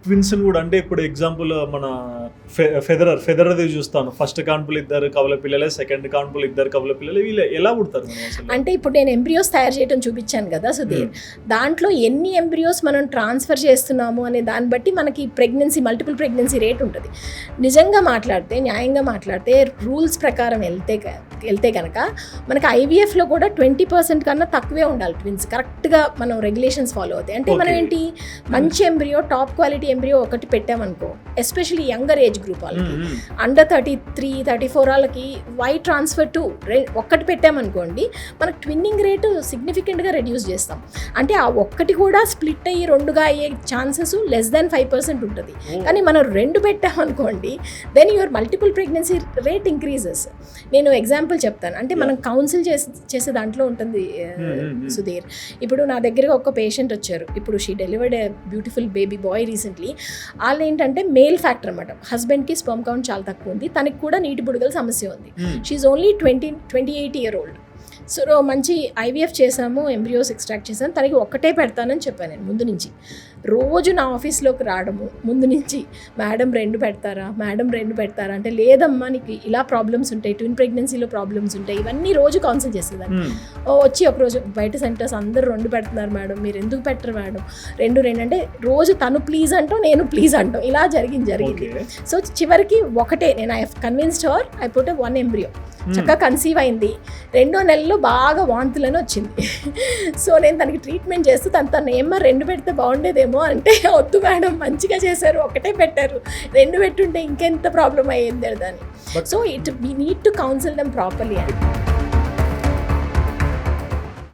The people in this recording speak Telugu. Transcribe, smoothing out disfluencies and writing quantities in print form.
ట్విన్స్ కూడా, అంటే ఇప్పుడు ఎగ్జాంపుల్ మన ఫెదరర్ చూస్తాను, ఫస్ట్ కాన్పులు 2 కవల పిల్లలే, సెకండ్ కాన్పులు 2 కవల పిల్లలు, వీళ్ళు ఎలా పుడతారు మనం అసలు? అంటే ఇప్పుడు నేను ఎంబ్రియోస్ తయారు చేయడం చూపించాను కదా సుధీర్, దాంట్లో ఎన్ని ఎంబ్రియోస్ మనం ట్రాన్స్ఫర్ చేస్తున్నాము అనే దాన్ని బట్టి మనకి మల్టిపుల్ ప్రెగ్నెన్సీ రేట్ ఉంటుంది. నిజంగా మాట్లాడితే, న్యాయంగా మాట్లాడితే, రూల్స్ ప్రకారం వెళ్తే కనుక మనకి ఐవీఎఫ్లో కూడా 20% కన్నా తక్కువే ఉండాలి ట్విన్స్, కరెక్ట్గా మనం రెగ్యులేషన్స్ ఫాలో అవుతాయి. అంటే మనం ఏంటి, మంచి ఎంబ్రియో, టాప్ క్వాలిటీ ఎంబ్రియో ఒకటి పెట్టామనుకో, ఎస్పెషల్లీ యంగర్ ఏజ్ గ్రూప్ వాళ్ళకి, అండర్ 33, 34 వాళ్ళకి వై ట్రాన్స్ఫర్ టు ఒక్కటి పెట్టామనుకోండి, మనకు ట్విన్నింగ్ రేటు సిగ్నిఫికెంట్గా రెడ్యూస్ చేస్తాం. అంటే ఆ ఒక్కటి కూడా స్ప్లిట్ అయ్యి 2గా అయ్యే ఛాన్సెస్ లెస్ దాన్ 5% ఉంటుంది. కానీ మనం 2 పెట్టామనుకోండి, then your multiple pregnancy rate increases. నేను ఎగ్జాంపుల్ చెప్తాను, అంటే మనం కౌన్సిల్ చేసే దాంట్లో ఉంటుంది సుధీర్. ఇప్పుడు నా దగ్గర ఒక పేషెంట్ వచ్చారు, ఇప్పుడు she delivered a beautiful baby bye recently. వాళ్ళు ఏంటంటే మేల్ ఫ్యాక్టర్ అన్నమాట, హస్బెండ్కి స్పర్మ్ కౌంట్ చాలా తక్కువ ఉంది, తనకి కూడా నీటి బుడగల సమస్య ఉంది. She only 28 year old. So మంచి ఐవీఎఫ్ చేసాము, ఎంబ్రియోస్ ఎక్స్ట్రాక్ట్ చేసాము, తనకి ఒక్కటే పెడతానని చెప్పాను నేను ముందు నుంచి. రోజు నా ఆఫీస్లోకి రావడము ముందు నుంచి, మేడం 2 పెడతారా అంటే, లేదమ్మా నీకు ఇలా ప్రాబ్లమ్స్ ఉంటాయి, ట్విన్ ప్రెగ్నెన్సీలో ప్రాబ్లమ్స్ ఉంటాయి, ఇవన్నీ రోజు కౌన్సిల్ చేసేదాన్ని. వచ్చి ఒకరోజు బయట సెంటర్స్ అందరూ 2 పెడుతున్నారు మేడం, మీరు ఎందుకు పెట్టరు మేడం, 2 అంటే రోజు తను ప్లీజ్ అంటాం, నేను ప్లీజ్ అంటాం, ఇలా జరిగింది. సో చివరికి ఒకటే, నేను I convinced her, I put 1 embryo. చక్కగా కన్సీవ్ అయింది. 2వ నెలలో బాగా వాంతులని వచ్చింది. సో నేను తనకి ట్రీట్మెంట్ చేస్తూ తను ఏమ్మా 2 పెడితే బాగుండేదేమో అంటే, వద్దు మేడం మంచిగా చేశారు, ఒకటే పెట్టారు, 2 పెట్టుంటే ఇంకెంత ప్రాబ్లం అయ్యింది దాన్ని. So we need to counsel them properly.